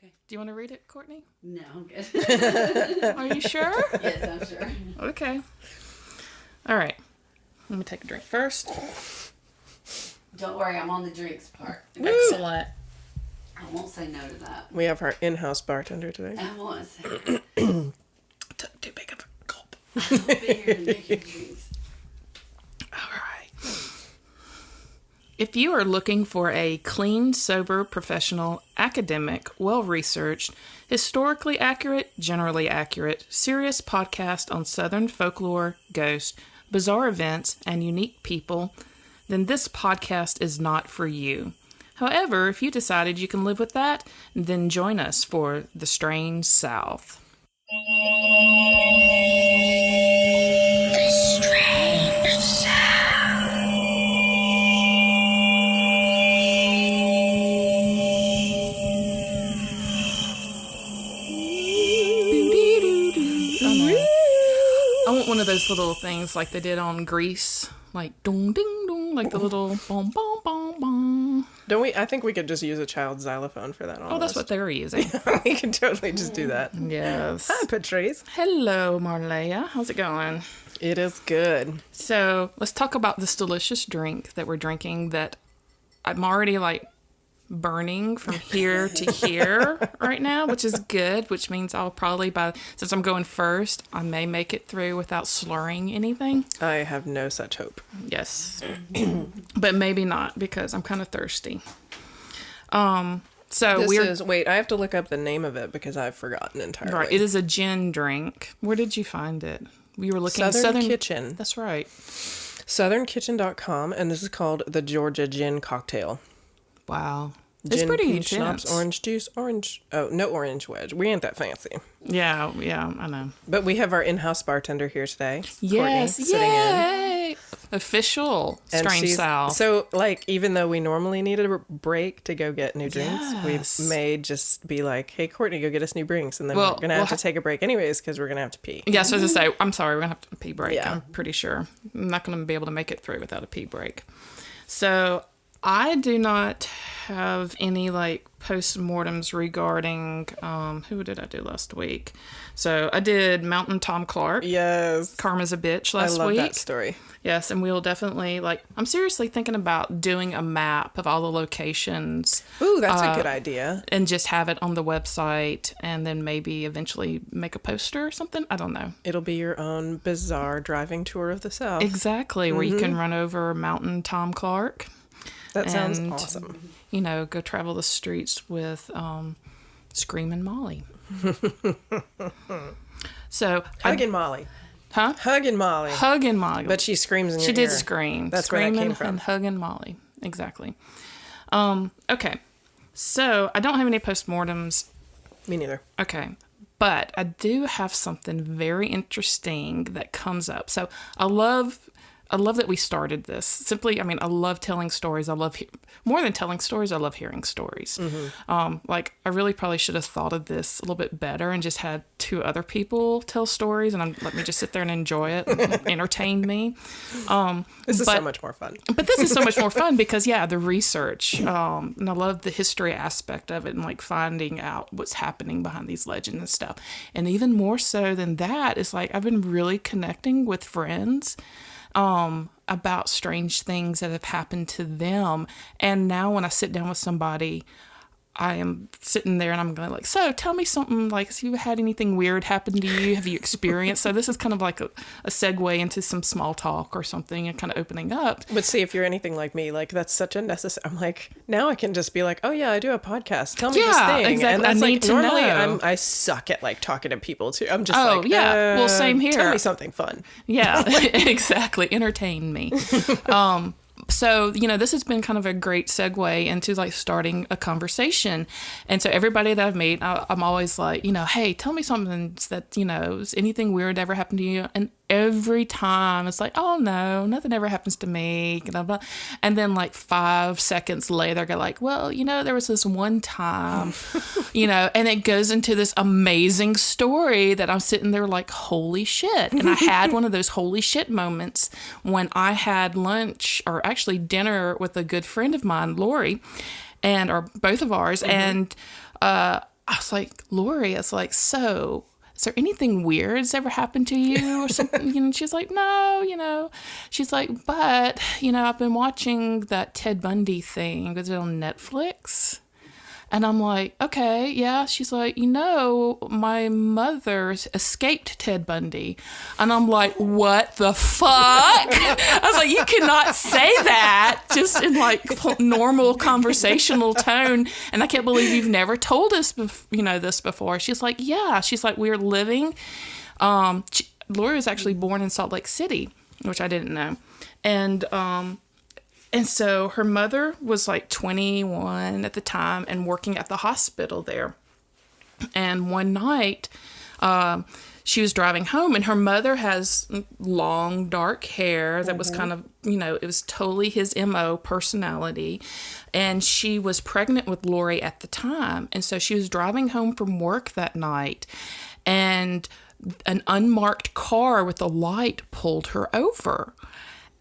Okay. Do you want to read it, Courtney? No, I'm good. Are you sure? Yes, I'm sure. Okay. All right. Let me take a drink first. Don't worry, I'm on the drinks part. Excellent. I won't say no to that. We have our in-house bartender today. I won't say Took too big of a gulp. I'll be here to make your drinks. All right. If you are looking for a clean, sober, professional, academic, well-researched, historically accurate, generally accurate, serious podcast on Southern folklore, ghosts, bizarre events, and unique people, then this podcast is not for you. However, if you decided you can live with that, then join us for The Strange South. The Strange South. I want one of those little things like they did on Grease, like dong ding dong, like the little boom boom boom boom. Don't we? I think we could just use a child's xylophone for that. Almost. Oh, that's what they were using. We can totally just do that. Yes. Hi, Patrice. Hello, Marleah. How's it going? It is good. So let's talk about this delicious drink that we're drinking that I'm already like burning from here to here right now, which is good, which means I'll probably, since I'm going first, I may make it through without slurring anything. I have no such hope. Yes. But maybe not, because I'm kind of thirsty. So wait, I have to look up the name of it because I've forgotten entirely. Right, it is a gin drink. Where did you find it? We were looking Southern Kitchen. That's right. SouthernKitchen.com, and this is called the Georgia Gin Cocktail. Wow. Gin, it's pretty peach intense. schnapps, orange juice, no orange wedge. We ain't that fancy. Yeah, I know. But we have our in-house bartender here today. Yes, Courtney, sitting in. yay! Official Strange South. So, like, even though we normally need a break to go get new drinks, Yes. we may just be like, hey, Courtney, go get us new drinks. And then we're going to have to take a break anyways because we're going to have to pee. Yeah, so as I say, I'm sorry, we're going to have a pee break. Yeah. I'm pretty sure. I'm not going to be able to make it through without a pee break. So I do not have any like postmortems regarding who did I do last week? So I did Mountain Tom Clark. Yes. Karma's a Bitch last week. I love that story. Yes, and we'll definitely I'm seriously thinking about doing a map of all the locations. Ooh, that's a good idea. And just have it on the website and then maybe eventually make a poster or something. I don't know. It'll be your own bizarre driving tour of the South. Exactly, where you can run over Mountain Tom Clark. That sounds awesome. You know, go travel the streets with Screaming Molly. So Hugging Molly. Huh? Hugging Molly. Hugging Molly. But she screams in your ear. She did scream. That's Screaming where that came from. and hugging Molly. Exactly. Okay. So I don't have any postmortems. Me neither. Okay. But I do have something very interesting that comes up. So I love that we started this. Simply, I mean, I love telling stories. More than telling stories, I love hearing stories. Mm-hmm. I really probably should have thought of this a little bit better and just had two other people tell stories and let me just sit there and enjoy it and entertain me. This is so much more fun. But this is so much more fun because, the research. And I love the history aspect of it and, like, finding out what's happening behind these legends and stuff. And even more so than that is, like, I've been really connecting with friends about strange things that have happened to them. And now when I sit down with somebody, I am sitting there and I'm going like, so tell me something, like, have you had anything weird happen to you? Have you experienced? So this is kind of like a segue into some small talk or something and kind of opening up. But see, if you're anything like me, like, that's such a necessary, I'm like, now I can just be like, oh yeah, I do a podcast. Tell me this thing. Exactly. And that's I need to normally know. I suck at like talking to people too. I'm just well, same here. Tell me something fun. Yeah, exactly. Entertain me. So, this has been kind of a great segue into like starting a conversation. And so everybody that I've met, I'm always like, hey, tell me something that, is anything weird ever happened to you? And every time it's like, oh no, nothing ever happens to me. Blah, blah. And then like 5 seconds later, they're like, well, there was this one time, and it goes into this amazing story that I'm sitting there like, holy shit. And I had one of those holy shit moments when I had lunch or actually dinner with a good friend of mine, Lori, or both of ours. Mm-hmm. And, I was like, Lori, I was like, so is there anything weird that's ever happened to you or something? And she's like, no, she's like, but, I've been watching that Ted Bundy thing. Was it on Netflix? And I'm like, okay, yeah. She's like, my mother escaped Ted Bundy. And I'm like, what the fuck? I was like, you cannot say that just in like normal conversational tone. And I can't believe you've never told us, this before. She's like, yeah. She's like, we're living. Lori was actually born in Salt Lake City, which I didn't know. And so her mother was like 21 at the time and working at the hospital there. And one night, she was driving home, and her mother has long, dark hair that was kind of, it was totally his MO personality. And she was pregnant with Lori at the time. And so she was driving home from work that night, and an unmarked car with a light pulled her over.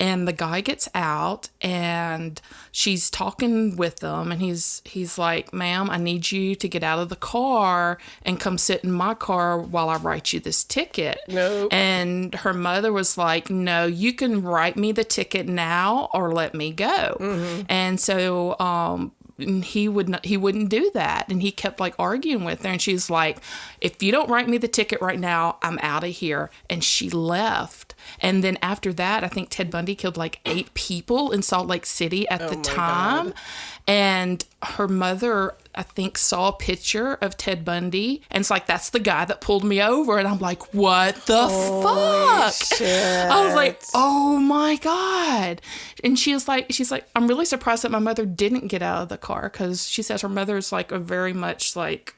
And the guy gets out, and she's talking with him, and he's like, ma'am, I need you to get out of the car and come sit in my car while I write you this ticket. Nope. And her mother was like, no, you can write me the ticket now or let me go. Mm-hmm. And so he wouldn't do that, and he kept like arguing with her, and she's like, if you don't write me the ticket right now, I'm out of here. And she left. And then after that, I think Ted Bundy killed like 8 people in Salt Lake City at the time. God. And her mother, I think, saw a picture of Ted Bundy, and it's like, that's the guy that pulled me over. And I'm like, what the fuck? Shit. I was like, oh my God. And she's like, I'm really surprised that my mother didn't get out of the car, because she says her mother's like a very much like,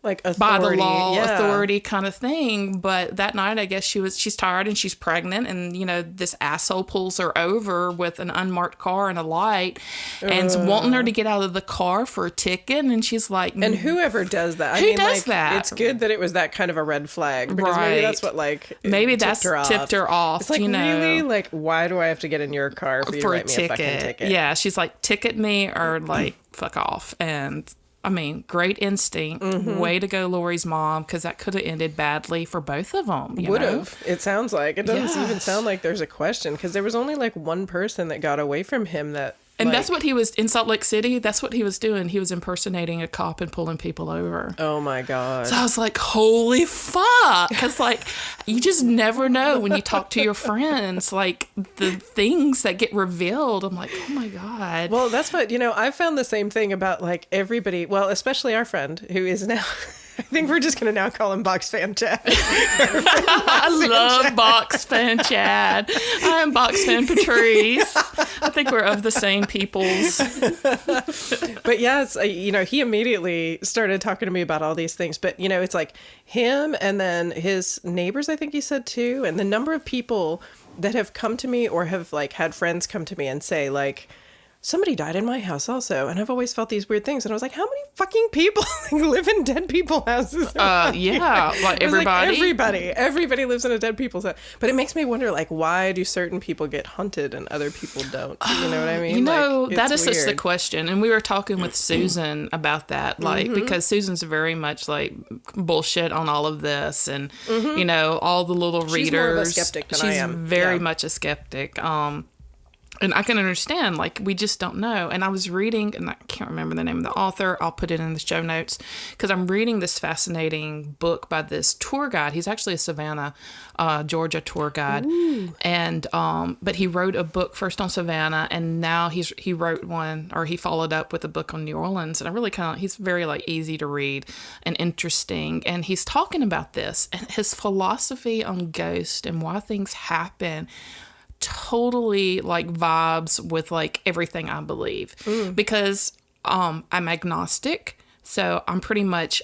like authority, by the law, authority kind of thing. But that night, I guess she's tired and she's pregnant, and this asshole pulls her over with an unmarked car and a light, and's wanting her to get out of the car for a ticket, and she's like, and whoever does that, who does that? It's good that it was that kind of a red flag, because maybe that's what tipped her off. It's like, really, like, why do I have to get in your car for you to write me a fucking ticket? Yeah, she's like, ticket me or like fuck off. And I mean, great instinct. Mm-hmm. Way to go, Lori's mom, because that could have ended badly for both of them. Would have. It sounds like. It doesn't even sound like there's a question, because there was only like one person that got away from him that. And that's what he was, in Salt Lake City, that's what he was doing. He was impersonating a cop and pulling people over. Oh my God. So I was like, holy fuck. Because like, you just never know when you talk to your friends, like the things that get revealed. I'm like, oh my God. Well, that's what, I found the same thing about like everybody, well, especially our friend who is now... I think we're just going to now call him Box Fan Chad. I love Box Fan Chad. I am Box Fan Patrice. I think we're of the same peoples. But yes, he immediately started talking to me about all these things. But, it's like him, and then his neighbors, I think he said too. And the number of people that have come to me or have like had friends come to me and say like, somebody died in my house also, and I've always felt these weird things. And I was like, how many fucking people live in dead people houses? Yeah, like everybody. Like everybody lives in a dead people's house. But it makes me wonder, like, why do certain people get hunted and other people don't? You know what I mean? That is such the question. And we were talking with Susan about that, like, because Susan's very much like bullshit on all of this, and all the little readers. She's more of a skeptic than I am. She's very much a skeptic. And I can understand, like, we just don't know. And I was reading, and I can't remember the name of the author. I'll put it in the show notes, because I'm reading this fascinating book by this tour guide. He's actually a Savannah, Georgia tour guide. Ooh. And but he wrote a book first on Savannah, and now he wrote one, or he followed up with a book on New Orleans. And I really he's very like easy to read and interesting. And he's talking about this and his philosophy on ghosts and why things happen. Totally like vibes with like everything I believe, because I'm agnostic, so I'm pretty much,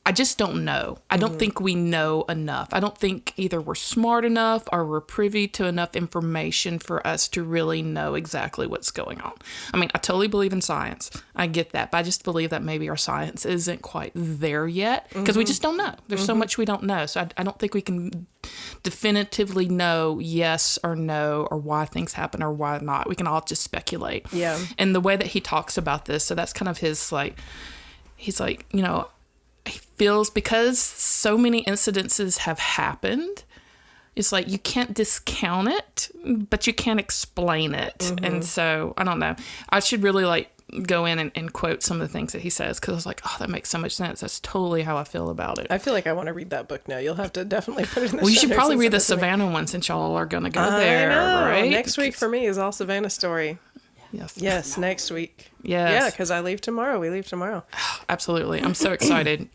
I just don't know. I don't think we know enough. I don't think either we're smart enough or we're privy to enough information for us to really know exactly what's going on. I mean, I totally believe in science. I get that, but I just believe that maybe our science isn't quite there yet, because we just don't know. There's so much we don't know. So I don't think we can definitively know yes or no, or why things happen or why not. We can all just speculate. Yeah. And the way that he talks about this, so that's kind of his like he's like, you know, he feels because so many incidences have happened, it's like you can't discount it, but you can't explain it. And so, I don't know. I should really like go in and quote some of the things that he says, because I was like, oh, that makes so much sense. That's totally how I feel about it. I feel like I want to read that book now. You'll have to definitely put it in the Well, you show should notes probably and read the send it to me. Savannah one since y'all are going to go there, I know. right? Next week for me is all Savannah story. Yes. Yes, next week. Yes. Yeah, because I leave tomorrow. We leave tomorrow. Absolutely. I'm so excited.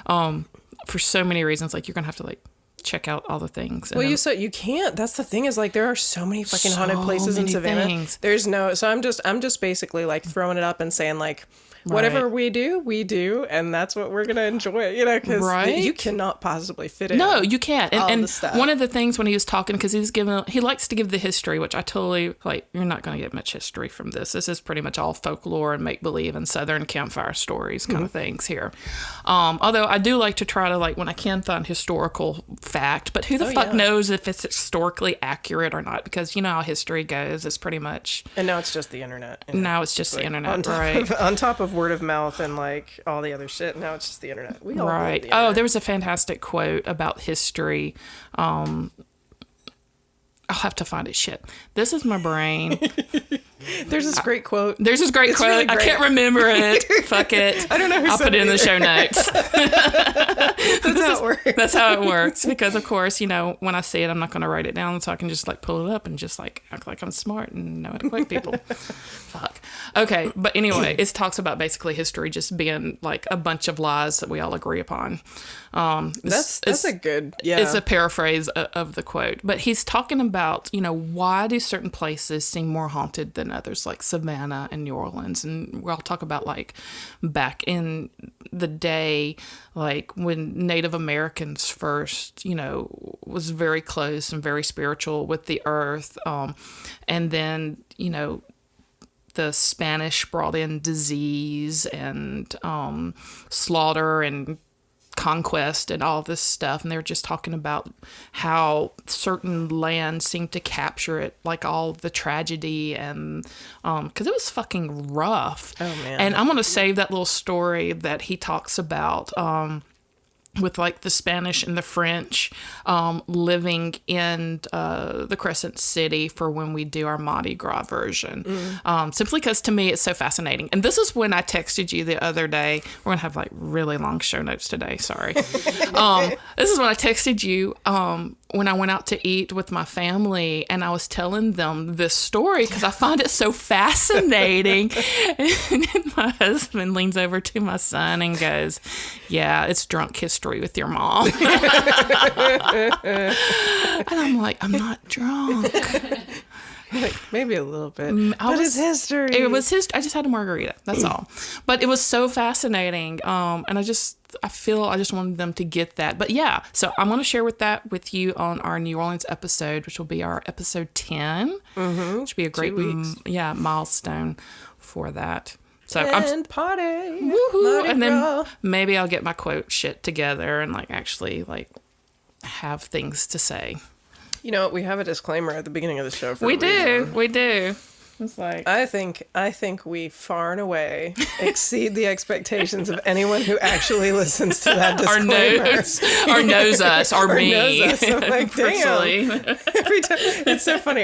For so many reasons, like you're going to have to like check out all the things. And Well, then- you can't. That's the thing is like there are so many fucking So haunted places in many Savannah. things. There's no. So I'm just basically like throwing it up and saying like, whatever Right. we do, and that's what we're gonna enjoy. You know, because Right. you cannot possibly fit in. No, you can't. all And the stuff. one of the things when he was talking, because he likes to give the history, which I totally like. You're not going to get much history from this. This is pretty much all folklore and make believe and Southern campfire stories kind of things here. Although I do like to try to like when I can find historical fact, but who the fuck yeah. knows if it's historically accurate or not? Because you know how history goes. It's pretty much And now it's just the internet. you know. now it's just the Like, internet, on top right? on top of word of mouth and like all the other shit. Now it's just the internet. We all Right. love the Oh, internet. there was a fantastic quote about history. I'll have to find it. Shit. This is my brain. There's this great quote. There's this great It's quote. really I great. can't remember it. Fuck it. I don't know who I'll said put it in the either. show notes. That's how it works. That's how it works. Because of course, you know, when I see it, I'm not going to write it down, so I can just like pull it up and just like act like I'm smart and know how to quote people. Fuck. Okay, but anyway, it talks about basically history just being like a bunch of lies that we all agree upon. That's a good. Yeah. It's a paraphrase of the quote, but he's talking about, you know, why do certain places seem more haunted than others, like Savannah and New Orleans, and we'll talk about like back in the day, like when Native Americans first, you know, was very close and very spiritual with the earth, and then, you know, the Spanish brought in disease and slaughter and conquest and all this stuff, and they were just talking about how certain lands seemed to capture it, like all the tragedy, and because it was fucking rough. Oh, man. And I'm gonna save that little story that he talks about with like the Spanish and the French living in the Crescent City for when we do our Mardi Gras version. Simply because to me it's so fascinating. And this is when I texted you the other day. We're going to have like really long show notes today. Sorry. This is when I texted you when I went out to eat with my family, and I was telling them this story because I find it so fascinating. And my husband leans over to my son and goes, "Yeah, it's drunk history with your mom." And I'm like, I'm not drunk. Like, maybe a little bit. But it's history. It was his. I just had a margarita. That's all. But it was so fascinating. And I just wanted them to get that. But yeah, so I'm going to share that with you on our New Orleans episode, which will be our episode 10. Mm-hmm. Which will be a great, 2 weeks. milestone for that. So And party. woohoo, Mardi and then Gras. maybe I'll get my quote shit together and like actually like have things to say. You know, we have a disclaimer at the beginning of the show. For We a reason. do. It's like I think we far and away exceed the expectations of anyone who actually listens to that or disclaimer. knows us, or me. knows us. I'm like, damn. personally. Every time, it's so funny.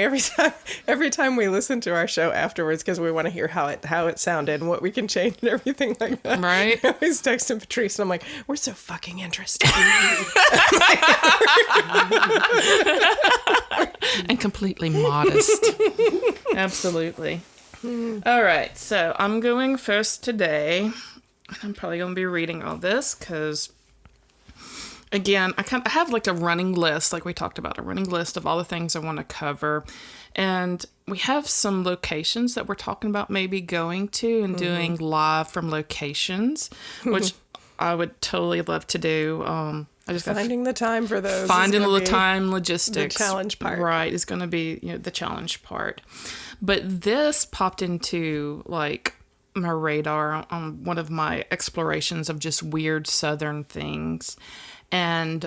Every time we listen to our show afterwards, because we want to hear how it sounded and what we can change and everything like that. Right. I always texting Patrice, and I'm like, we're so fucking interested. And completely modest. Absolutely. All right, so I'm going first today. I'm probably going to be reading all this because, again, I have like a running list, like we talked about, a running list of all the things I want to cover. And we have some locations that we're talking about maybe going to and doing live from locations, which I would totally love to do. I just got Finding the time for those. finding is the gonna be time logistics, the challenge part. right, is going to be the challenge part. But this popped into like my radar on one of my explorations of just weird Southern things, and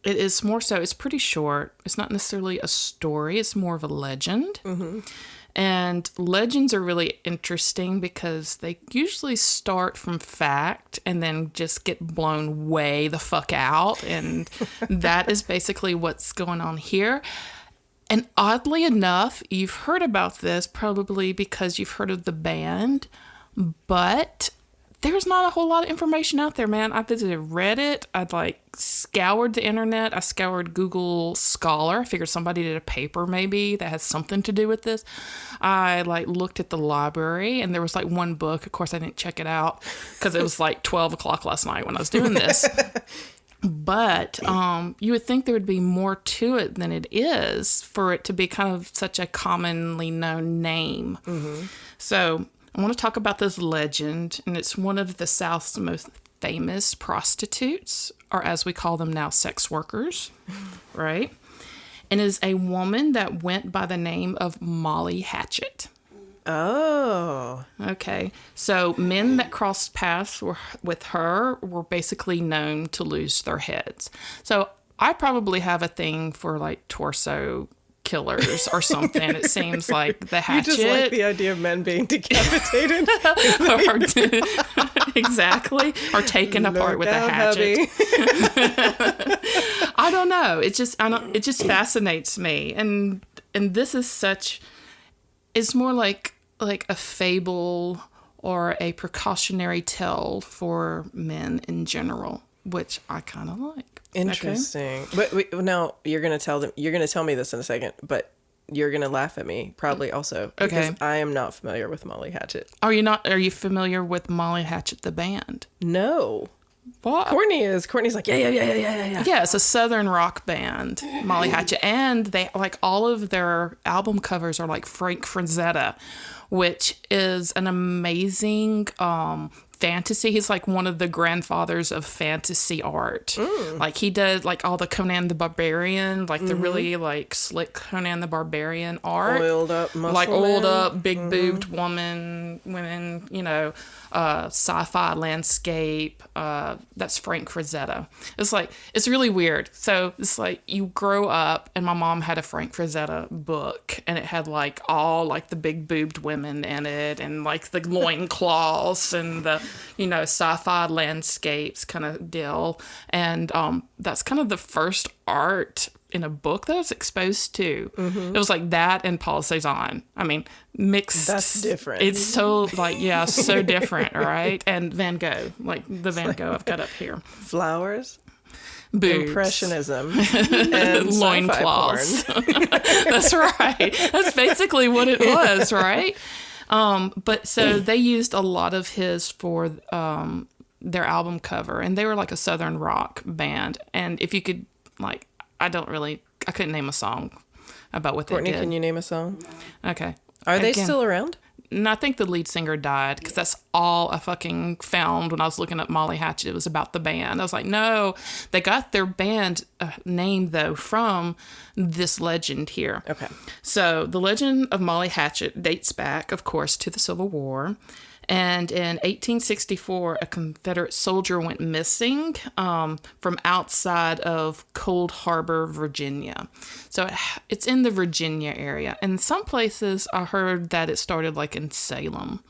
it is more so. It's pretty short. It's not necessarily a story. It's more of a legend. And legends are really interesting because they usually start from fact and then just get blown way the fuck out. And that is basically what's going on here. And oddly enough, you've heard about this probably because you've heard of the band, but there's not a whole lot of information out there, man. I visited Reddit. I'd scoured the internet. I scoured Google Scholar. I figured somebody did a paper maybe that has something to do with this. I looked at the library and there was one book. Of course, I didn't check it out because it was 12 o'clock last night when I was doing this. But you would think there would be more to it than it is for it to be kind of such a commonly known name. Mm-hmm. So I want to talk about this legend, and it's one of the South's most famous prostitutes, or as we call them now, sex workers, right? And is a woman that went by the name of Molly Hatchet. Oh. Okay. So men that crossed paths with her were basically known to lose their heads. So I probably have a thing for torso killers or something. It seems like the Hatchet. You just like the idea of men being decapitated. Exactly. Or taken apart with a hatchet. I don't know. It just fascinates me. And this is it's more like a fable or a precautionary tale for men in general, which I kind of like. Interesting. Okay. But now you're going to tell me this in a second, but you're going to laugh at me probably also. Because I am not familiar with Molly Hatchet. Are you familiar with Molly Hatchet, the band? No. What? Courtney is. Courtney's like, yeah. Yeah, it's a Southern rock band, Molly Hatchet. And they, all of their album covers are Frank Frazetta, which is an amazing fantasy. He's one of the grandfathers of fantasy art. He did all the Conan the Barbarian, the really slick Conan the Barbarian art. Oiled up muscle oiled man. up, big boobed women, sci-fi landscape. That's Frank Frazetta. It's really weird. So it's you grow up, and my mom had a Frank Frazetta book, and it had all the big boobed women in it, and the loincloths and the sci-fi landscapes kind of deal. And that's kind of the first art in a book that I was exposed to. Mm-hmm. It was that and Paul Cézanne. I mean, mixed. That's different. It's so so different, right? And Van Gogh, the Van Gogh I've got up here. Flowers. Boobs. Impressionism. And loincloths. That's right. That's basically what it was, right? But so they used a lot of his for their album cover, and they were a Southern rock band. And if you could, I couldn't name a song about what Courtney, they did. can you name a song? Okay. Are they still around? And I think the lead singer died, because that's all I fucking found when I was looking up Molly Hatchet. It was about the band. I was like, no, they got their band name, though, from this legend here. Okay. So the legend of Molly Hatchet dates back, of course, to the Civil War. And in 1864, a Confederate soldier went missing from outside of Cold Harbor, Virginia. So it's in the Virginia area. And some places I heard that it started in Salem.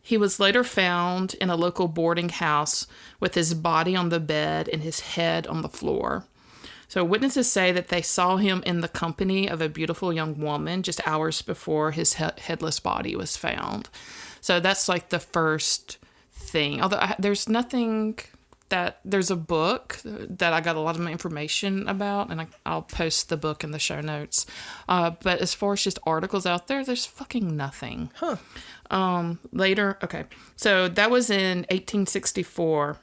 He was later found in a local boarding house with his body on the bed and his head on the floor. So witnesses say that they saw him in the company of a beautiful young woman just hours before his headless body was found. So that's the first thing. Although there's nothing there's a book that I got a lot of information about, and I'll post the book in the show notes. But as far as just articles out there, there's fucking nothing. Later, okay. So that was in 1864,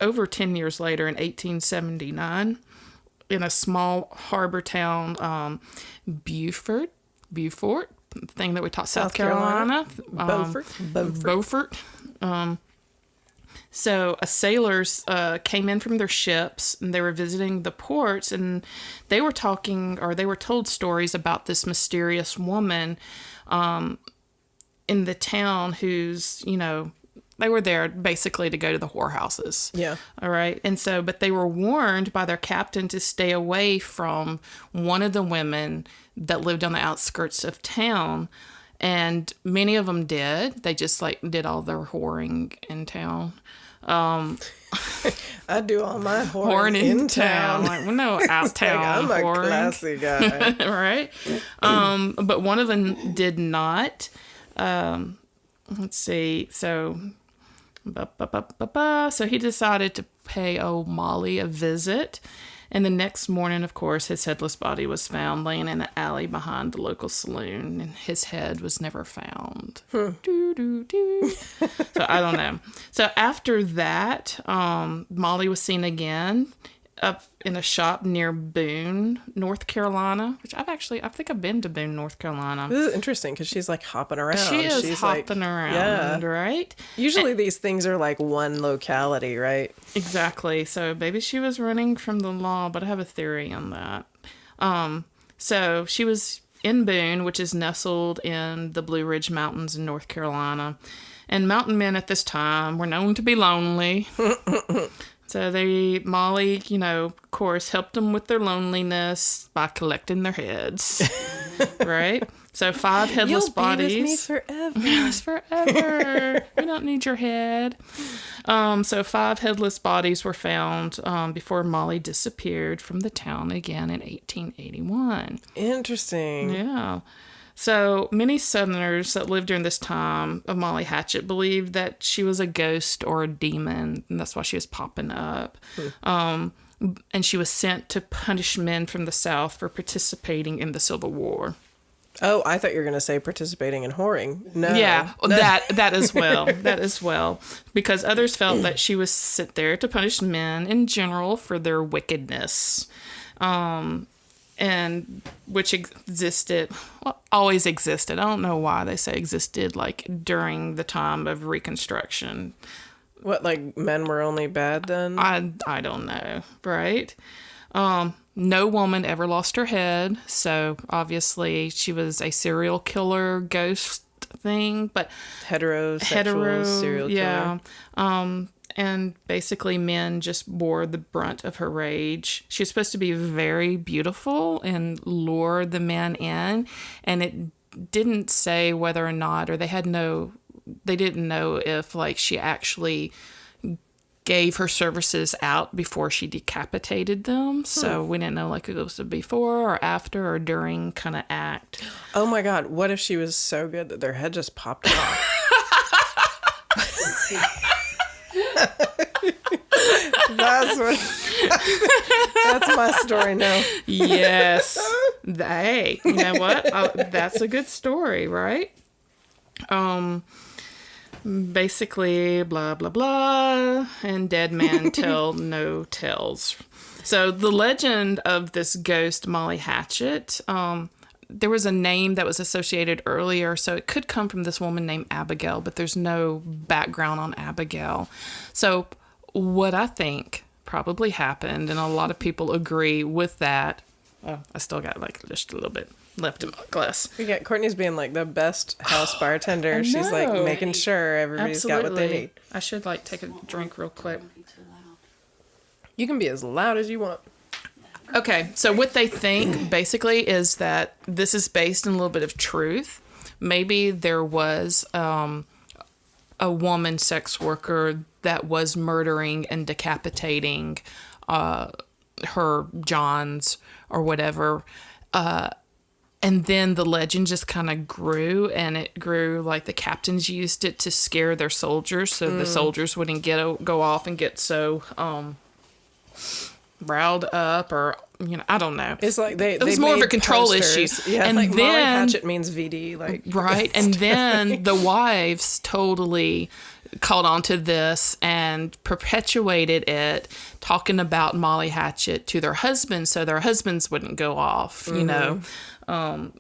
over 10 years later in 1879. In a small harbor town, Beaufort, thing that we taught South Carolina. Beaufort. So sailors came in from their ships, and they were visiting the ports, and they were told stories about this mysterious woman in the town who's, they were there basically to go to the whorehouses. Yeah. All right. And so, but they were warned by their captain to stay away from one of the women that lived on the outskirts of town. And many of them did. They just like did all their whoring in town. I do all my whoring in town. Like, well, no, out town. I'm a whoring. classy guy. Right? But one of them did not. Let's see. So, so he decided to pay old Molly a visit. And the next morning, of course, his headless body was found laying in an alley behind the local saloon, and his head was never found. So I don't know. So after that, Molly was seen again up in a shop near Boone, North Carolina, which I think I've been to Boone, North Carolina. This is interesting because she's like hopping around. She's hopping around, right? Usually these things are like one locality, right? Exactly. So maybe she was running from the law, but I have a theory on that. So she was in Boone, which is nestled in the Blue Ridge Mountains in North Carolina. And mountain men at this time were known to be lonely. So Molly, of course, helped them with their loneliness by collecting their heads, right? So 5 headless bodies. You'll be with me forever. Yes, forever. We don't need your head. So 5 headless bodies were found before Molly disappeared from the town again in 1881. Interesting. Yeah. So many Southerners that lived during this time of Molly Hatchet believed that she was a ghost or a demon, and that's why she was popping up. And she was sent to punish men from the South for participating in the Civil War. Oh, I thought you were going to say participating in whoring. No. Yeah, that as well. That as well. Because others felt that she was sent there to punish men in general for their wickedness. And which always existed. I don't know why they say existed, like during the time of Reconstruction. What, like men were only bad then? I don't know, right? No woman ever lost her head, so obviously she was a serial killer ghost thing, but heterosexual serial killer. Yeah. And basically men just bore the brunt of her rage. She was supposed to be very beautiful and lure the men in. And it didn't say whether or not, or they didn't know if like she actually gave her services out before she decapitated them. So we didn't know like if it was a before or after or during kind of act. Oh my God. What if she was so good that their head just popped off? That's my story now. Yes. Hey, you know what? That's a good story, right? Basically, blah, blah, blah, and dead man tell no tales. So the legend of this ghost, Molly Hatchet, there was a name that was associated earlier, so it could come from this woman named Abigail, but there's no background on Abigail. So what I think probably happened, and a lot of people agree with that. Oh, I still got like just a little bit left in my glass. Yeah, Courtney's being like the best house bartender. She's like making sure everybody's got what they need. I should like take a drink real quick. You can be as loud as you want. Okay, so what they think basically is that this is based in a little bit of truth. Maybe there was a woman sex worker that was murdering and decapitating her Johns or whatever. And then the legend just kind of grew, and it grew like the captains used it to scare their soldiers, so the soldiers wouldn't go off and get so riled up, or I don't know. It's like it was more of a control issue. Yeah, and like then Molly Hatchet means VD, like right. And then the wives totally caught on to this and perpetuated it, talking about Molly Hatchet to their husbands, so their husbands wouldn't go off,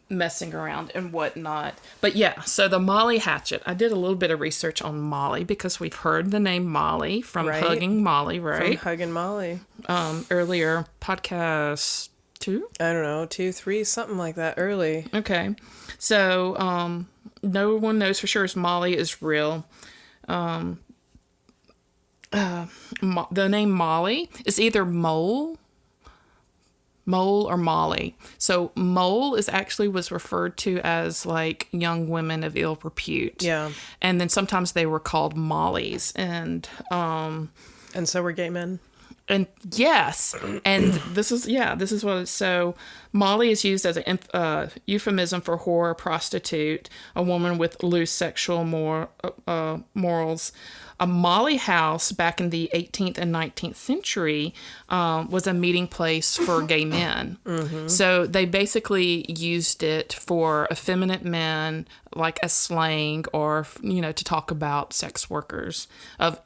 messing around and whatnot. But yeah, so the Molly Hatchet, I did a little bit of research on Molly because we've heard the name Molly from Hugging Molly, right? From Hugging Molly. Earlier podcast 2? I don't know, 2, 3, something like that early. Okay. So no one knows for sure if Molly is real. The name Molly is either mole or Molly. So mole was referred to as like young women of ill repute. Yeah. And then sometimes they were called Mollies. And so were gay men. And yes, and this is what. So, Molly is used as a euphemism for whore, prostitute, a woman with loose sexual morals. A Molly house back in the 18th and 19th century was a meeting place for gay men. Mm-hmm. So they basically used it for effeminate men, like as slang, or to talk about sex workers of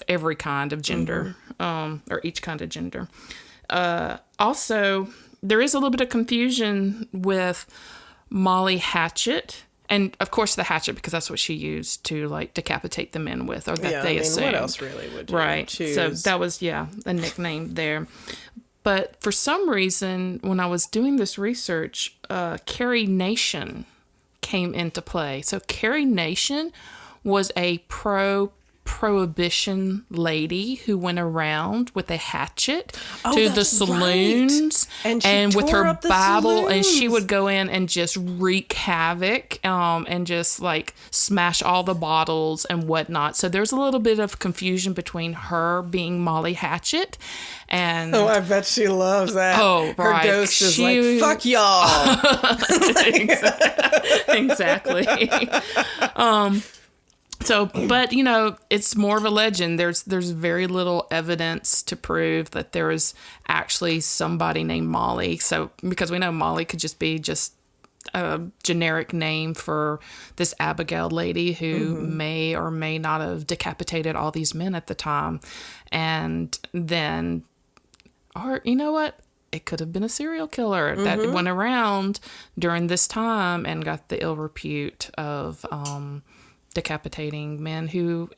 every kind of gender, or each kind of gender. Also, there is a little bit of confusion with Molly Hatchet. And, of course, the hatchet, because that's what she used to, like, decapitate the men with, or that they assumed. What else really would you choose? So that was, a nickname there. But for some reason, when I was doing this research, Carrie Nation came into play. So Carrie Nation was a prohibition lady who went around with a hatchet to the saloons, right. and with her Bible, saloons. and she would go in and just wreak havoc, and just like smash all the bottles and whatnot. So there's a little bit of confusion between her being Molly Hatchet and I bet she loves that. Oh, her right. ghost is like, fuck y'all. Exactly. So, but it's more of a legend. There's very little evidence to prove that there is actually somebody named Molly. So, because we know Molly could just be a generic name for this Abigail lady who may or may not have decapitated all these men at the time, and then, or you know what? It could have been a serial killer that went around during this time and got the ill repute of decapitating men who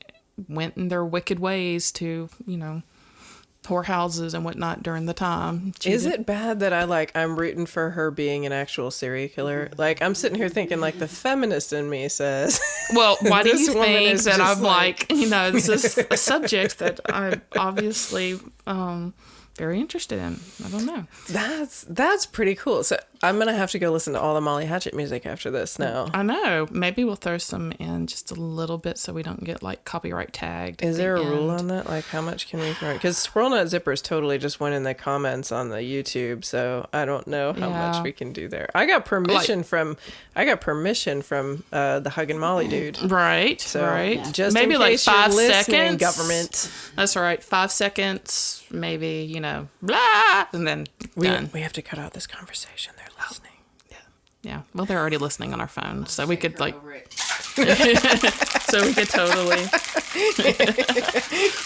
went in their wicked ways to, whorehouses and whatnot during the time. Is it bad that I'm rooting for her being an actual serial killer? Like, I'm sitting here thinking, like, the feminist in me says... Well, why do you this woman think is that just I'm like, this is a subject that I'm obviously very interested in? I don't know. That's pretty cool. So I'm going to have to go listen to all the Molly Hatchet music after this now. I know. Maybe we'll throw some in just a little bit so we don't get, like, copyright tagged. Is there a rule on that? Like, how much can we throw? Because Squirrel Nut Zippers totally just went in the comments on the YouTube, so I don't know how much we can do there. I got permission from the Hug and Molly dude. Right. So right. Just maybe in like case 5 you're listening, seconds. government. That's right. 5 seconds, maybe, blah, and then done. We have to cut out this conversation. They're listening. Yeah. Well, they're already listening on our phone, so we could so we could totally.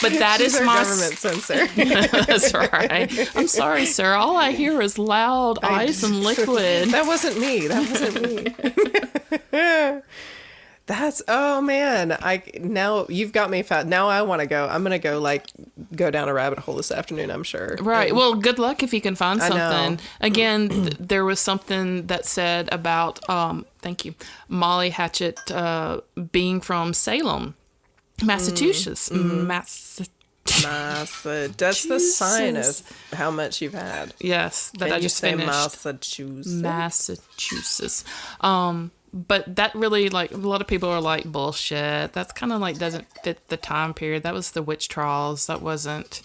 But that She's is our my government censor. That's right. I'm sorry, sir. All I hear is loud ice and liquid. That wasn't me. Oh man, now you've got me fat. Now I want to go. I'm gonna go down a rabbit hole this afternoon, I'm sure. Right. Well, good luck if you can find something. know. Again, there was something that said about thank you, Molly Hatchet being from Salem, Massachusetts. That's the sign of how much you've had. Yes, that I just finished. Massachusetts. But that really, like, a lot of people are like, bullshit. That's kind of like doesn't fit the time period. That was the witch trials. That wasn't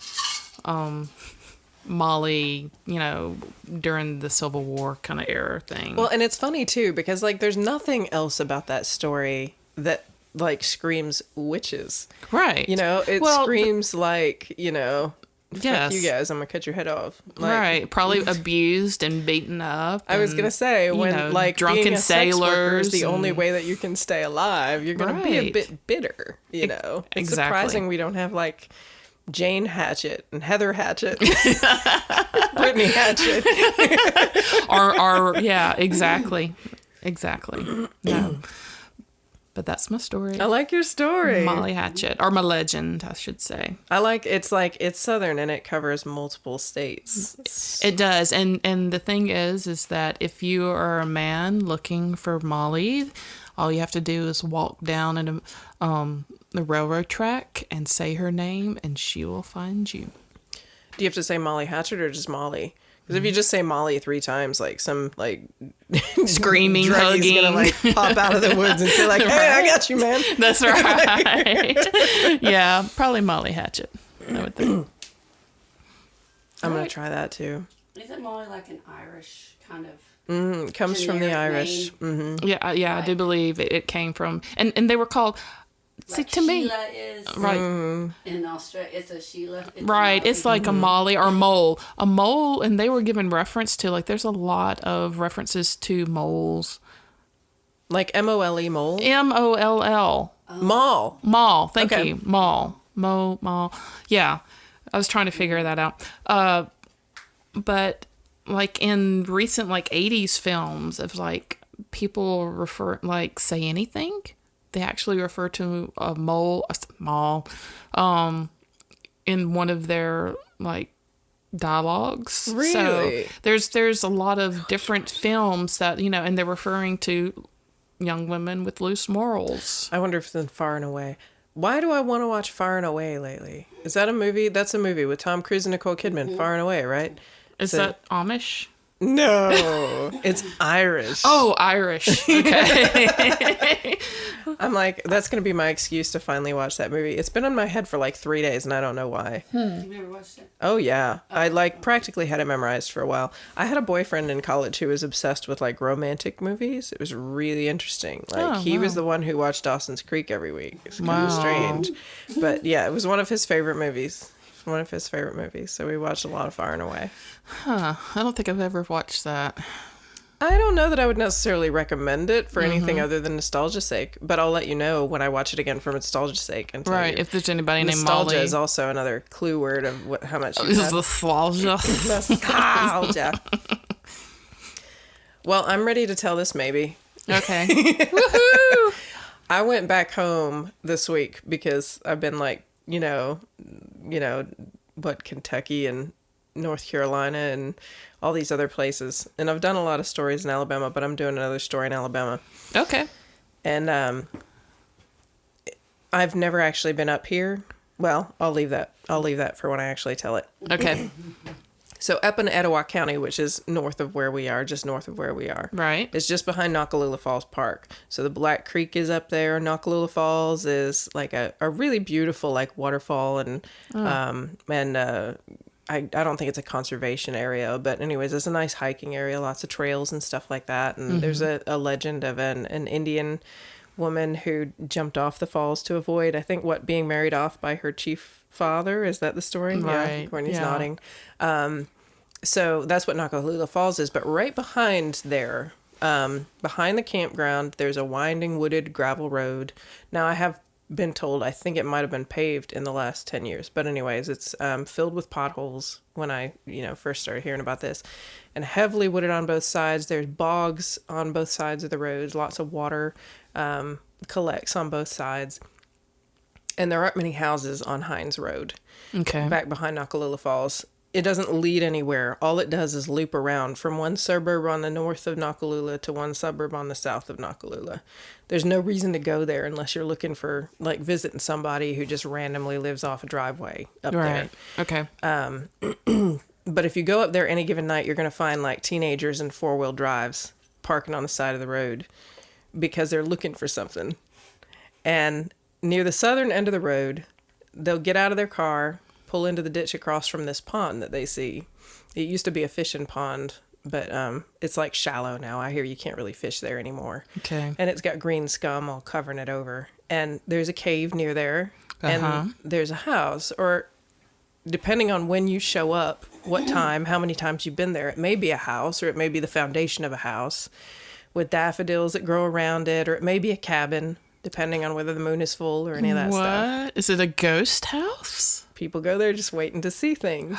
Molly, during the Civil War kind of era thing. Well, and it's funny too, because like there's nothing else about that story that like screams witches. Right. It screams like, yes. Fuck you guys, I'm gonna cut your head off. Like, right. Probably abused and beaten up. I was gonna say, when like drunken being a sex worker sailors is the only way that you can stay alive, you're gonna be a bit bitter, It's exactly. surprising we don't have like Jane Hatchet and Heather Hatchet, Brittany Hatchet. or yeah, exactly. No. But that's my story. I like your story. Molly Hatchet, or my legend, I should say. It's Southern and it covers multiple states. It does. And the thing is that if you are a man looking for Molly, all you have to do is walk down the railroad track and say her name, and she will find you. Do you have to say Molly Hatchet or just Molly? Because if you just say Molly 3 times, like some like Screaming, druggie's hugging, gonna like pop out of the woods and say like, "Hey, I got you, man." That's right. Yeah, probably Molly Hatchet, I would think. I'm gonna try that too. Isn't Molly like an Irish kind of? It comes from the generic Irish. name? Mm-hmm. Yeah, I do believe it came from, and they were called. See, Like to me, Sheila is right, in Australia. It's a Sheila. It's right. a It's like a Molly or a mole, and they were given reference to, like, there's a lot of references to moles. Like MOLE, mole. MOLL. Mall. Mall. Thank Okay. you. Mall. Mall. Yeah, I was trying to figure that out. But like in recent like 80s films, of like people say anything. They actually refer to a mall, in one of their like dialogues. Really? So there's a lot of different films that, and they're referring to young women with loose morals. I wonder if it's in Far and Away. Why do I want to watch Far and Away lately? Is that a movie? That's a movie with Tom Cruise and Nicole Kidman. Far and Away, right? Is that Amish? No, it's Irish. Oh, Irish. Okay. I'm like, that's going to be my excuse to finally watch that movie. It's been in my head for like 3 days and I don't know why. You've never watched it? Oh, yeah. I like practically had it memorized for a while. I had a boyfriend in college who was obsessed with like romantic movies. It was really interesting. Like he was the one who watched Dawson's Creek every week. It's kind of strange. But yeah, it was one of his favorite movies. So we watched a lot of Far and Away. Huh. I don't think I've ever watched that. I don't know that I would necessarily recommend it for anything other than nostalgia's sake, but I'll let you know when I watch it again for nostalgia's sake. And tell Right. you. If there's anybody named Nostalgia Molly. is also another clue word of how much you Is have. nostalgia. Nostalgia. Well, I'm ready to tell this maybe. Okay. Woohoo! I went back home this week because I've been like, Kentucky and North Carolina and all these other places. And I've done a lot of stories in Alabama, but I'm doing another story in Alabama. Okay. And I've never actually been up here. Well, I'll leave that for when I actually tell it. Okay. So up in Etowah County, which is north of where we are, just north of where we are. Right. It's just behind Nakalula Falls Park. So the Black Creek is up there. Nakalula Falls is like a really beautiful like waterfall and I don't think it's a conservation area, but anyways, it's a nice hiking area, lots of trails and stuff like that. And there's a legend of an Indian woman who jumped off the falls to avoid, I think, being married off by her chief father. Is that the story? Right. Yeah, Courtney's nodding. So that's what Nakalula Falls is. But right behind there, behind the campground, there's a winding wooded gravel road. Now I have been told, I think it might have been paved in the last 10 years. But anyways, it's filled with potholes when I, first started hearing about this. And heavily wooded on both sides. There's bogs on both sides of the roads. Lots of water collects on both sides. And there aren't many houses on Hinds Road. Okay. Back behind Nakalula Falls. It doesn't lead anywhere. All it does is loop around from one suburb on the north of Nakalula to one suburb on the south of Nakalula. There's no reason to go there unless you're looking for, like, visiting somebody who just randomly lives off a driveway up there. Okay. But if you go up there any given night, you're going to find, like, teenagers in four-wheel drives parking on the side of the road because they're looking for something. And near the southern end of the road, they'll get out of their car, pull into the ditch across from this pond that they see. It used to be a fishing pond, but it's like shallow now. I hear you can't really fish there anymore. Okay. And it's got green scum all covering it over. And there's a cave near there. And there's a house. Or depending on when you show up, what time, how many times you've been there, it may be a house or it may be the foundation of a house with daffodils that grow around it, or it may be a cabin, depending on whether the moon is full or any of that stuff. What? Is it a ghost house? People go there just waiting to see things.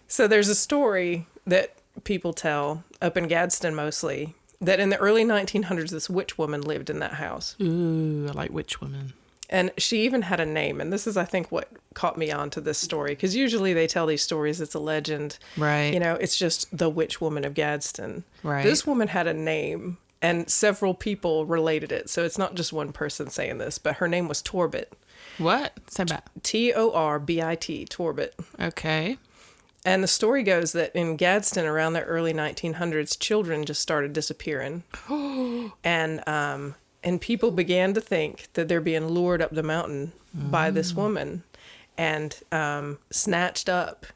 So there's a story that people tell, up in Gadsden mostly, that in the early 1900s, this witch woman lived in that house. Ooh, I like witch women. And she even had a name. And this is, I think, what caught me on to this story. Because usually they tell these stories, it's a legend. Right. It's just the witch woman of Gadsden. Right. This woman had a name. And several people related it. So it's not just one person saying this, but her name was TORBIT. What? Say that. TORBIT, TORBIT. Okay. And the story goes that in Gadsden around the early 1900s, children just started disappearing. And people began to think that they're being lured up the mountain by this woman and snatched up,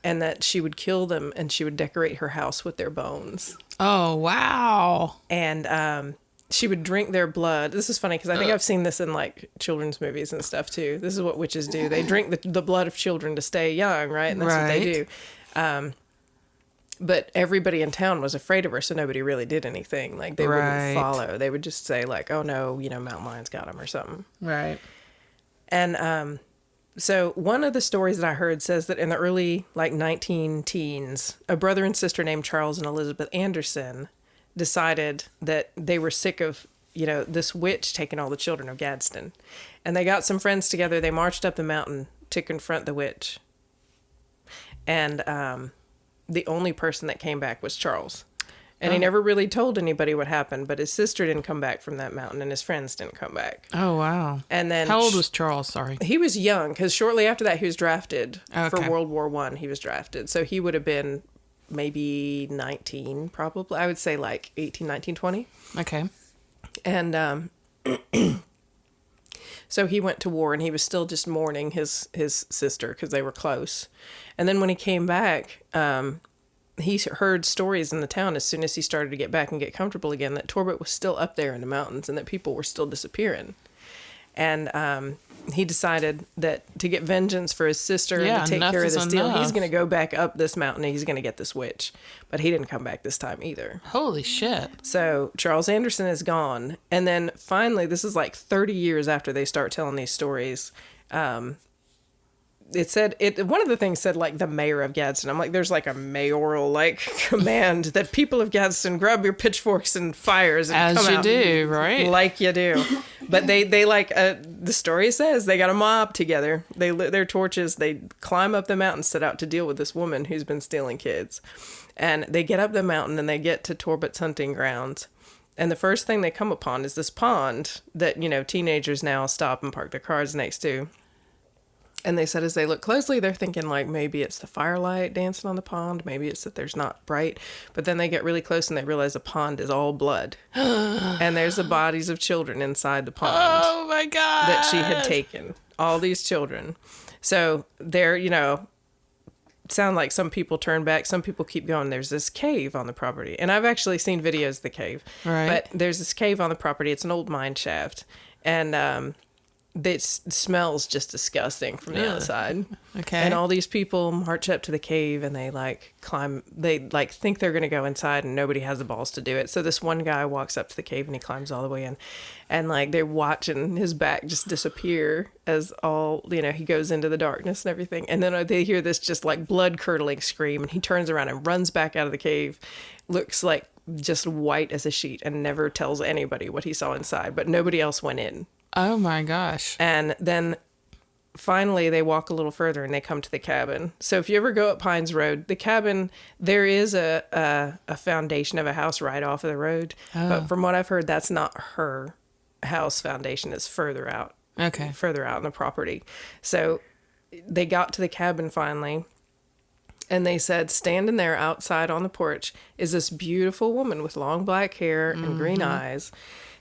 and that she would kill them and she would decorate her house with their bones. Oh, wow. And she would drink their blood. This is funny because I think I've seen this in like children's movies and stuff too. This is what witches do. They drink the blood of children to stay young, right? And that's what they do. But everybody in town was afraid of her, so nobody really did anything. Like, they wouldn't follow. They would just say, like, oh, no, mountain lions got him or something. Right. And so one of the stories that I heard says that in the early, like, 19-teens, a brother and sister named Charles and Elizabeth Anderson decided that they were sick of, this witch taking all the children of Gadsden. And they got some friends together. They marched up the mountain to confront the witch. And the only person that came back was Charles. And he never really told anybody what happened, but his sister didn't come back from that mountain and his friends didn't come back. Oh, wow. And then how old was Charles? Sorry. He was young, because shortly after that he was drafted for World War I. He was drafted. So he would have been maybe 19, probably. I would say like 18, 19, 20. Okay. And so he went to war, and he was still just mourning his sister because they were close. And then when he came back, he heard stories in the town as soon as he started to get back and get comfortable again that TORBIT was still up there in the mountains and that people were still disappearing. And he decided that to get vengeance for his sister and to take care of this deal, he's going to go back up this mountain and he's going to get this witch. But he didn't come back this time either. Holy shit. So Charles Anderson is gone. And then finally, this is like 30 years after they start telling these stories, one of the things said like the mayor of Gadsden. I'm like, there's like a mayoral like command that people of Gadsden grab your pitchforks and fires and as come you out do, right? Like you do. But they like the story says they got a mob together. They lit their torches. They climb up the mountain, set out to deal with this woman who's been stealing kids. And they get up the mountain and they get to TORBIT's hunting grounds. And the first thing they come upon is this pond that, teenagers now stop and park their cars next to. And they said as they look closely, they're thinking like maybe it's the firelight dancing on the pond. Maybe it's that there's not bright. But then they get really close and they realize the pond is all blood. And there's the bodies of children inside the pond. Oh, my God. That she had taken. All these children. So they're, sound like some people turn back. Some people keep going. There's this cave on the property. And I've actually seen videos of the cave. Right. But there's this cave on the property. It's an old mine shaft. And it smells just disgusting from the outside. Okay. And all these people march up to the cave and they like climb. They like think they're going to go inside and nobody has the balls to do it. So this one guy walks up to the cave and he climbs all the way in. And like they're watching his back just disappear as he goes into the darkness and everything. And then they hear this just like blood curdling scream. And he turns around and runs back out of the cave. Looks like just white as a sheet and never tells anybody what he saw inside. But nobody else went in. Oh, my gosh. And then finally they walk a little further and they come to the cabin. So if you ever go up Pines Road, the cabin, there is a foundation of a house right off of the road. Oh. But from what I've heard, that's not her house foundation. It's further out. Okay. Further out in the property. So they got to the cabin finally. And they said, standing there outside on the porch is this beautiful woman with long black hair and green eyes.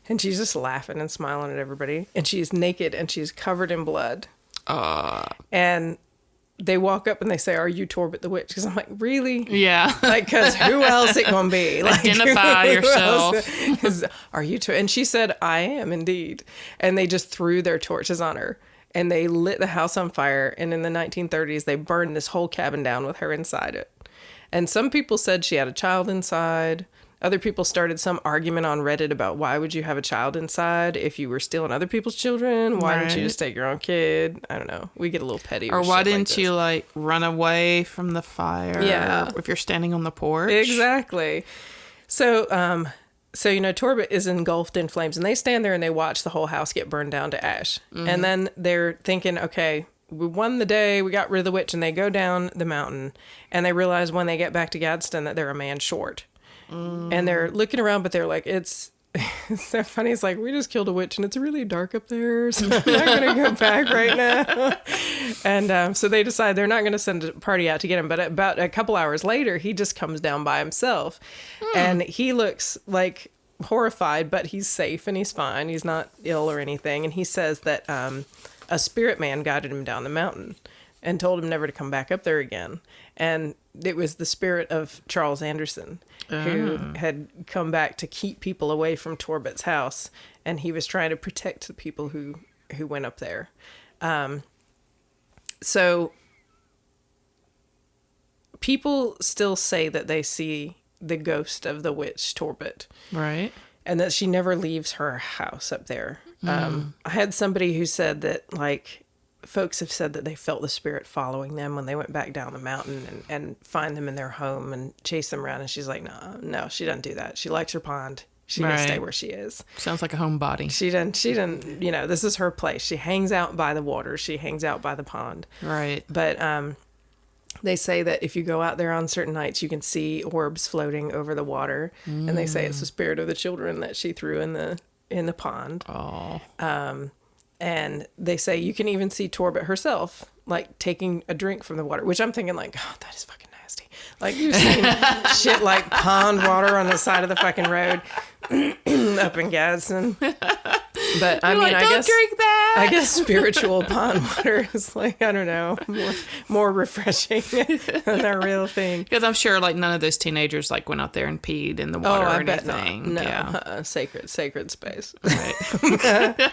And she's just laughing and smiling at everybody. And she's naked and she's covered in blood. And they walk up and they say, "Are you TORBIT the witch?" Because I'm like, really? Yeah. Like, because who else it gonna be? Like, identify yourself. Because are you And she said, "I am indeed." And they just threw their torches on her. And they lit the house on fire. And in the 1930s, they burned this whole cabin down with her inside it. And some people said she had a child inside. Other people started some argument on Reddit about why would you have a child inside if you were stealing other people's children? Why didn't you just take your own kid? I don't know. We get a little petty. Or why didn't you like run away from the fire? Yeah. If you're standing on the porch. Exactly. So, TORBIT is engulfed in flames and they stand there and they watch the whole house get burned down to ash. Mm-hmm. And then they're thinking, okay, we won the day. We got rid of the witch. And they go down the mountain and they realize when they get back to Gadsden that they're a man short. And they're looking around, but they're like, it's so funny. It's like, we just killed a witch and it's really dark up there, so I'm not going to go back right now. And so they decide they're not going to send a party out to get him. But about a couple hours later, he just comes down by himself. And he looks like horrified, but he's safe and he's fine. He's not ill or anything. And he says that a spirit man guided him down the mountain and told him never to come back up there again. And it was the spirit of Charles Anderson, who had come back to keep people away from TORBIT's house. And he was trying to protect the people who went up there. So people still say that they see the ghost of the witch TORBIT. Right. And that she never leaves her house up there. I had somebody who said that, like, folks have said that they felt the spirit following them when they went back down the mountain and find them in their home and chase them around. And she's like, no, she doesn't do that. She likes her pond. She can stay where she is. Sounds like a homebody. She didn't, this is her place. She hangs out by the water. She hangs out by the pond. Right. But they say that if you go out there on certain nights, you can see orbs floating over the water. And they say it's the spirit of the children that she threw in the pond. Oh. And they say you can even see TORBIT herself, like, taking a drink from the water, which I'm thinking, like, oh, that is fucking nasty. Like, you've seen shit like pond water on the side of the fucking road up in Gadsden. But I mean, don't drink that. I guess spiritual pond water is, like, I don't know, more refreshing than a real thing. Because I'm sure, like, none of those teenagers, like, went out there and peed in the water or anything. No, Yeah. Sacred space. Right.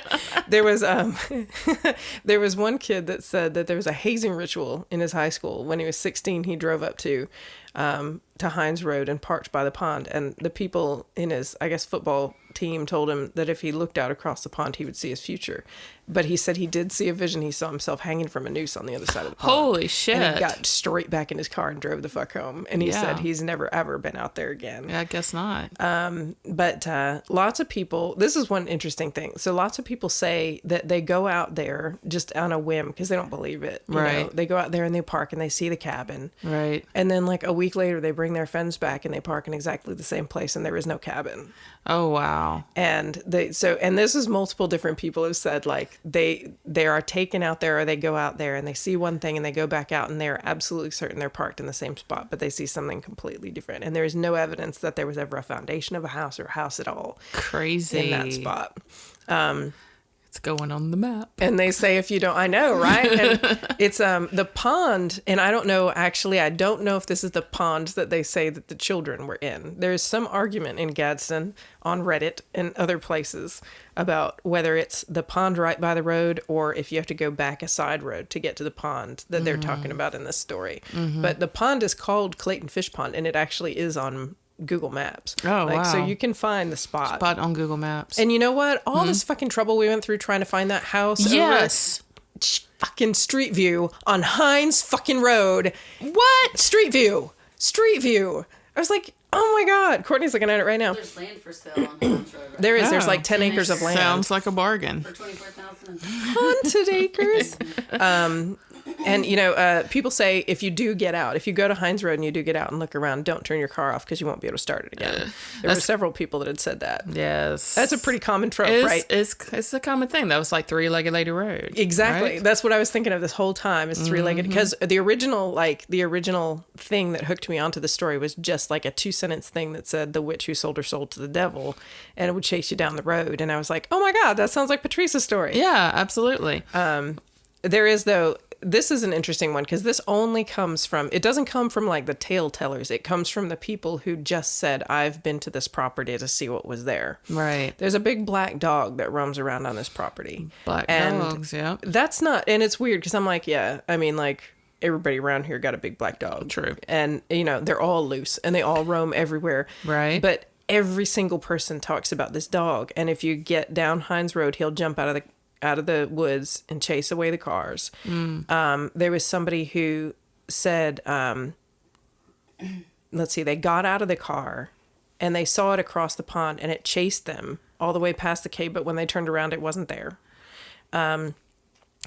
There was one kid that said that there was a hazing ritual in his high school. When he was 16, he drove up to Hinds Road and parked by the pond. And the people in his, I guess, football team told him that if he looked out across the pond, he would see his future. But he said he did see a vision. He saw himself hanging from a noose on the other side of the pond. Holy shit. And he got straight back in his car and drove the fuck home. And he said he's never, ever been out there again. Yeah, I guess not. But lots of people, this is one interesting thing. So lots of people say that they go out there just on a whim because they don't believe it. You know? They go out there and they park and they see the cabin. Right. And then, like, a week later, they bring their friends back and they park in exactly the same place and there is no cabin. Oh, wow. And and this is multiple different people have said, like, they are taken out there, or they go out there and they see one thing and they go back out and they're absolutely certain they're parked in the same spot, but they see something completely different. And there is no evidence that there was ever a foundation of a house or a house at all. Crazy. In that spot. It's going on the map. And they say if you don't, I know, right? And it's the pond, and I don't know, actually, I don't know if this is the pond that they say that the children were in. There's some argument in Gadsden on Reddit and other places about whether it's the pond right by the road or if you have to go back a side road to get to the pond that they're talking about in this story. But the pond is called Clayton Fish Pond, and it actually is on Google Maps. Oh, wow. So you can find the spot On Google Maps. And you know what? All this fucking trouble we went through trying to find that house. Yes. Fucking Street View on Hinds fucking Road. What? Street View. I was like, oh my God. Courtney's looking at it right now. There's land for sale on Hinds Road. Right? There is. There's Oh. like 10 acres of land. Sounds like a bargain. For $24,000. Haunted acres. And, people say if you do get out, if you go to Hinds Road and you do get out and look around, don't turn your car off because you won't be able to start it again. There were several people that had said that. Yes. That's a pretty common trope, right? It's a common thing. That was like three-legged lady road. Exactly. Right? That's what I was thinking of this whole time is three-legged. Because the original thing that hooked me onto the story was just like a 2-sentence thing that said the witch who sold her soul to the devil, and it would chase you down the road. And I was like, oh my God, that sounds like Patrice's story. Yeah, absolutely. There is, though, this is an interesting one because this only comes from, it doesn't come from like the tale tellers. It comes from the people who just said, I've been to this property to see what was there. Right. There's a big black dog that roams around on this property. Black dogs, yeah. That's not, and it's weird because I'm like, yeah, I mean, like, everybody around here got a big black dog. True. And, they're all loose and they all roam everywhere. Right. But every single person talks about this dog. And if you get down Hinds Road, he'll jump out of the woods and chase away the cars. There was somebody who said, let's see, they got out of the car and they saw it across the pond and it chased them all the way past the cave, but when they turned around, it wasn't there.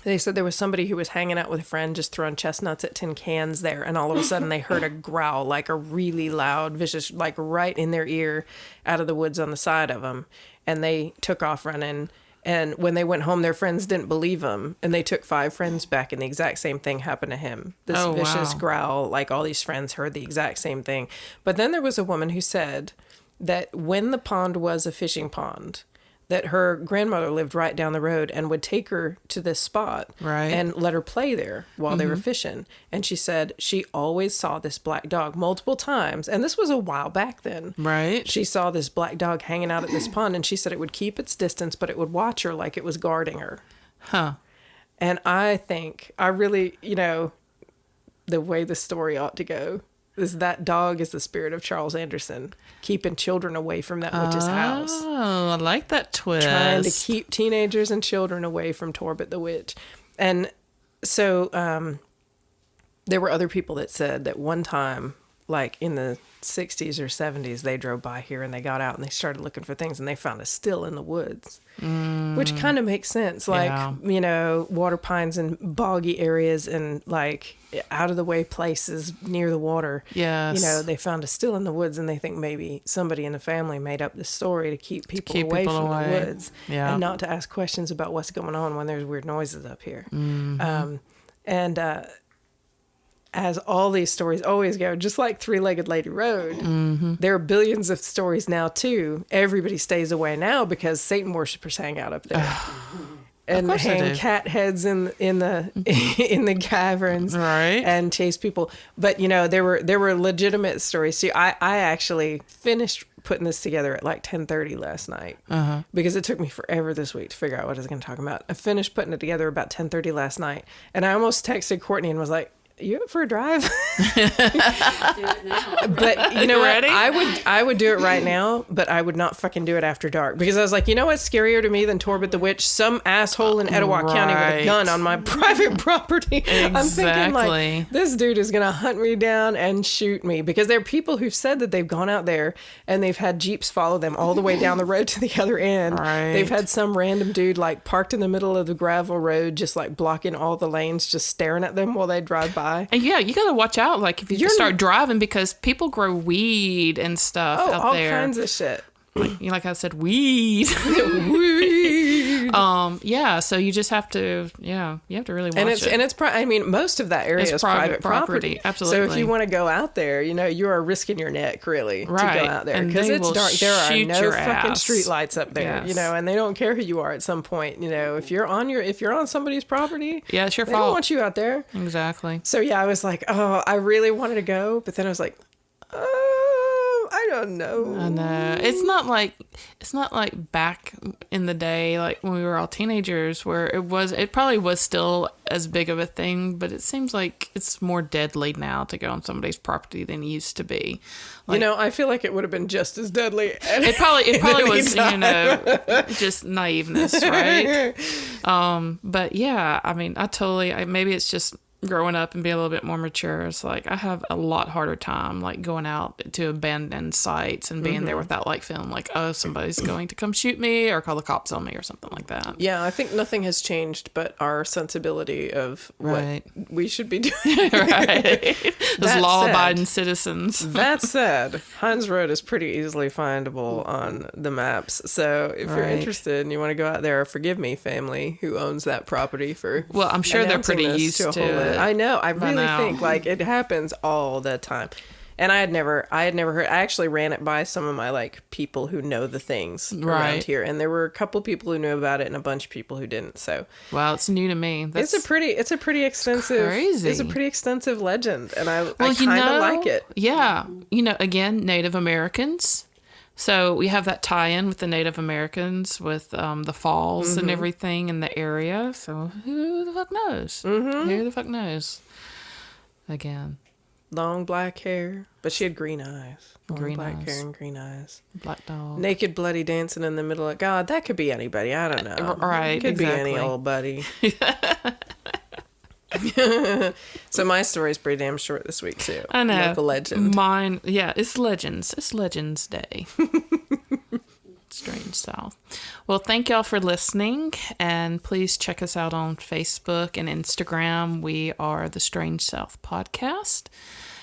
They said there was somebody who was hanging out with a friend just throwing chestnuts at tin cans there, and all of a sudden they heard a growl, like a really loud, vicious, like right in their ear out of the woods on the side of them. And they took off running. And when they went home, their friends didn't believe them. And they took 5 friends back, and the exact same thing happened to him. This vicious growl, like all these friends heard the exact same thing. But then there was a woman who said that when the pond was a fishing pond, that her grandmother lived right down the road and would take her to this spot and let her play there while they were fishing. And she said she always saw this black dog multiple times. And this was a while back then. Right. She saw this black dog hanging out at this pond, and she said it would keep its distance, but it would watch her like it was guarding her. Huh. And I think, I really, you know, the way the story ought to go is that dog is the spirit of Charles Anderson, keeping children away from that witch's house. Oh, I like that twist. Trying to keep teenagers and children away from Torbit the witch. And so there were other people that said that one time, like in the 60s or 70s, they drove by here and they got out and they started looking for things, and they found a still in the woods, which kind of makes sense. Like, you know, water pines and boggy areas and like out of the way places near the water. Yes. You know, they found a still in the woods, and they think maybe somebody in the family made up this story to keep people away from the woods and not to ask questions about what's going on when there's weird noises up here. As all these stories always go, just like Three-Legged Lady Road, there are billions of stories now too. Everybody stays away now because Satan worshippers hang out up there. And hang cat heads in the caverns, and chase people. But you know, there were legitimate stories too. I actually finished putting this together at like 10:30 last night because it took me forever this week to figure out what I was going to talk about. I finished putting it together about 10:30 last night, and I almost texted Courtney and was like, "You up for a drive?" But you know what? I would do it right now, but I would not fucking do it after dark, because I was like, you know what's scarier to me than Torbit the Witch? Some asshole in Etowah County with a gun on my private property. I'm thinking like, this dude is gonna hunt me down and shoot me, because there are people who've said that they've gone out there and they've had Jeeps follow them all the way down the road to the other end. They've had some random dude like parked in the middle of the gravel road, just like blocking all the lanes, just staring at them while they drive by. And yeah, you gotta watch out, like if you start driving, because people grow weed and stuff out there. All kinds of shit. Like I said, weed. Weed. Yeah, so you just have to, you have to really watch it. And it's I mean, most of that area is private property. Absolutely. So if you want to go out there, you know, you are risking your neck really to go out there, because it's dark. There are no fucking street lights up there, you know, and they don't care who you are at some point. You know, if you're on somebody's property, it's your fault. They don't want you out there. Exactly. So yeah, I was like, oh, I really wanted to go, but then I was like, I don't know. I know. It's not like back in the day, like when we were all teenagers, where it probably was still as big of a thing, but it seems like it's more deadly now to go on somebody's property than it used to be. Like, you know, I feel like it would have been just as deadly. It probably was, you know, just naiveness, right? But yeah, I mean, maybe it's just growing up and being a little bit more mature. It's like I have a lot harder time like going out to abandoned sites and being there without like feeling like, oh, somebody's going to come shoot me or call the cops on me or something like that. Yeah, I think nothing has changed but our sensibility of what we should be doing. Those law-abiding citizens. That said, Hinds Road is pretty easily findable on the maps. So if you're interested and you want to go out there, forgive me, family who owns that property for. Well, I'm sure they're pretty used to it. I know. I really think like it happens all the time. And I had never heard. I actually ran it by some of my like people who know the things around here, and there were a couple people who knew about it and a bunch of people who didn't. So wow, it's new to me. It's a pretty extensive, crazy. It's a pretty extensive legend, and I kind of like it. Yeah, you know, again, Native Americans. So we have that tie-in with the Native Americans, with the falls and everything in the area. So who the fuck knows? Who the fuck knows? Again. Long black hair, but she had green eyes. Green black eyes. hair and green eyes. Black dog. Naked, bloody dancing in the middle of... God, that could be anybody. I don't know. Right, Could be any old buddy. So my story's pretty damn short this week too. I know. Like a legend. Mine, yeah, it's legends. It's Legends Day. Strange South. Well, thank y'all for listening, and please check us out on Facebook and Instagram. We are the Strange South Podcast.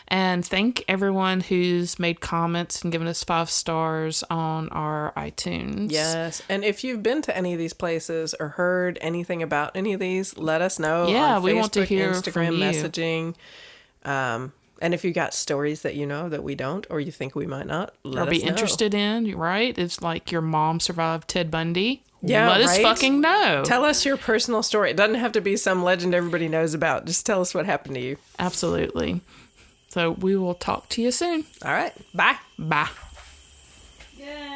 And thank everyone who's made comments and given us 5 stars on our iTunes. Yes. And if you've been to any of these places or heard anything about any of these, let us know. Yeah, on we Facebook, want to hear Instagram from you. messaging. And if you got stories that you know that we don't, or you think we might not, let or us be know. interested in, right? It's like your mom survived Ted Bundy. Yeah, let us right? fucking know. Tell us your personal story. It doesn't have to be some legend everybody knows about. Just tell us what happened to you. Absolutely. So we will talk to you soon. All right. Bye. Bye. Yay.